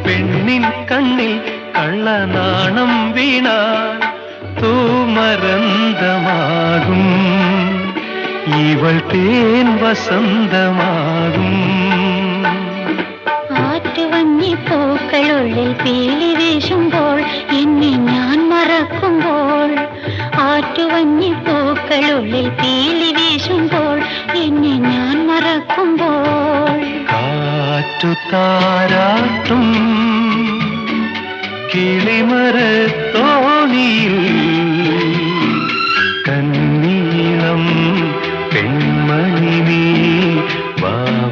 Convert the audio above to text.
പെണ്ണിൻ കണ്ണിൽ കള്ളനാണം വീണാൽ തൂമരന്തമാകും, ഇവൾ തേൻ വസന്തമാകും. ആറ്റുവഞ്ഞി പൂക്കളുള്ളിൽ പീലി വീശുമ്പോൾ എന്നെ ഞാൻ മറക്കുമ്പോൾ, ആറ്റുവഞ്ഞി പൂക്കളുള്ളിൽ പീലി വീശുമ്പോൾ എന്നെ ഞാൻ മറക്കുമ്പോൾ, കാറ്റുതാരാട്ടും കിളിമരത്തോണിയിൽ